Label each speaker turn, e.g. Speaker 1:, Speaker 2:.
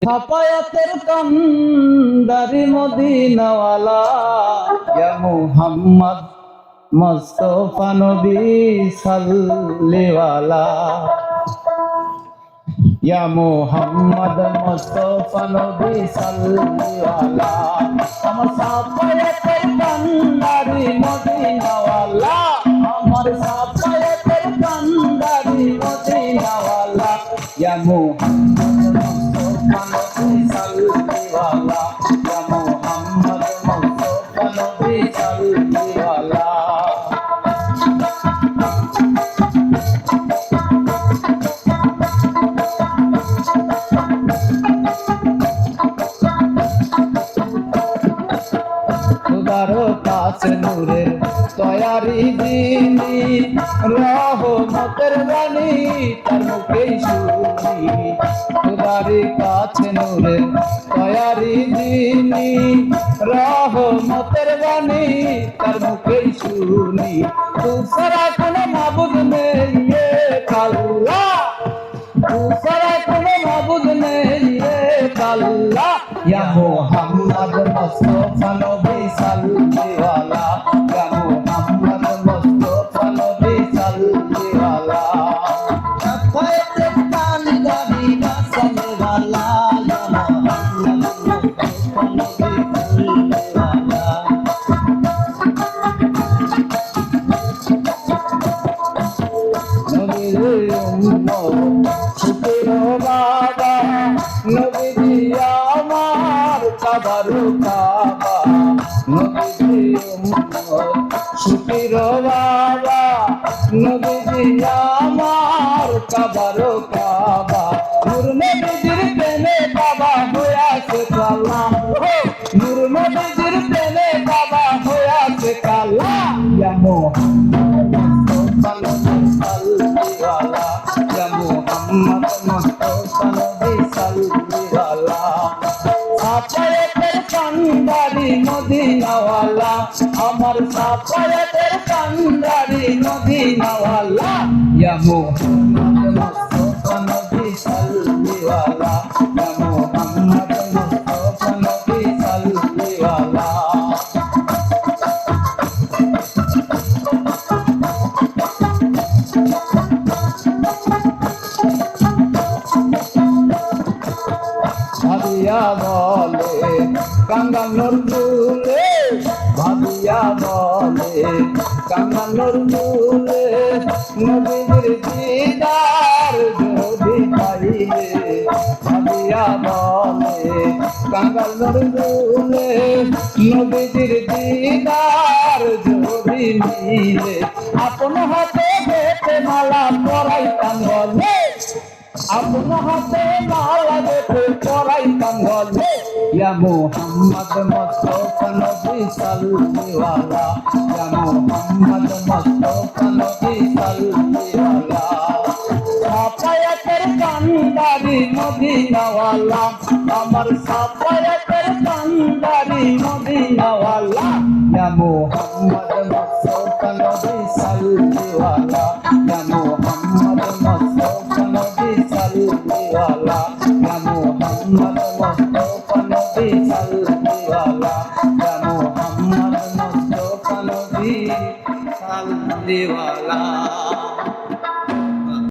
Speaker 1: ছাপায়াতের কান্দারি মদিনাওয়ালা ইয়া মুহাম্মদ মুস্তাফা নবী সাল্লিওয়ালা ইয়া মুহাম্মদ মুস্তাফা নবী সাল্লিওয়ালা আমার ছাপায়াতের কান্দারি মদিনাওয়ালা আমার ছাপায়াতের কান্দারি মদিনাওয়ালা ইয়া মুহাম্মদ কাছে নূরের তয়ারি যিনি রহমতের বাণী তার মুখেই শুনি খোদার কাছে নূরের তয়ারি যিনি রহমতের বাণী তার মুখেই শুনি তুসারা কোনো মাবুদ নেই আল্লাহ তুসারা কোনো মাবুদ নেই আল্লাহ ইয়া মুহাম্মদ মুস্তাফা নবী সাল্লিওয়ালা ইয়া মুহাম্মদ মুস্তাফা নবী সাল্লিওয়ালা ছাপায়াতের কান্দারি কাসমেওয়ালা ইয়া মুহাম্মদ মুস্তাফা নবী সাল্লিওয়ালা নবীর উম্মত শুকর বাবা নবী আমার কাবারু কাবা নবী উম্মত শুকর বাবা নবী আমার কাবারু কাবা নূর নবীর প্রেমে বাবা হইয়াছে কালাম নূর নবীর প্রেমে বাবা হইয়াছে কালাম ইয়া মুহাম্মদ মুস্তাফা নবী সাল্লিওয়ালা ইয়া মুহাম্মদ মুস্তাফা নবী সাল্লিওয়ালা ছাপায়াতের কান্দারি মদিনাওয়ালা আমার ছাপায়াতের কান্দারি মদিনাওয়ালা ইয়া মুহাম্মদ মুস্তাফা নবী সাল্লিওয়ালা ইয়া মুহাম্মদ মুস্তাফা নবী সাল্লিওয়ালা ভাবিয়া বলে কাঙ্গানোর দুলে ভাবিয়া বলে কাঙ্গানোর দুলে নবীর দিদার যদি পাইলে ভাবিয়া বলে কাঙ্গানোর দুলে নবীর দিদার যদি মিলে আপন হাতে বেতে মালা পরাইতাম বলে আপন হাতে মালা বেতে পরাইতাম বলে ইয়া মুহাম্মদ মুস্তাফা নবী সাল্লিওয়ালা ইয়া মুহাম্মদ মুস্তাফা নবী সাল্লিওয়ালা ছাপায়াতের কান্দারি মদিনাওয়ালা আমার ছাপায়াতের কান্দারি মদিনাওয়ালা ইয়া মুহাম্মদ মুস্তাফা নবী সাল্লিওয়ালা ইয়া মুহাম্মদ মুস্তাফা নবী সাল্লিওয়ালা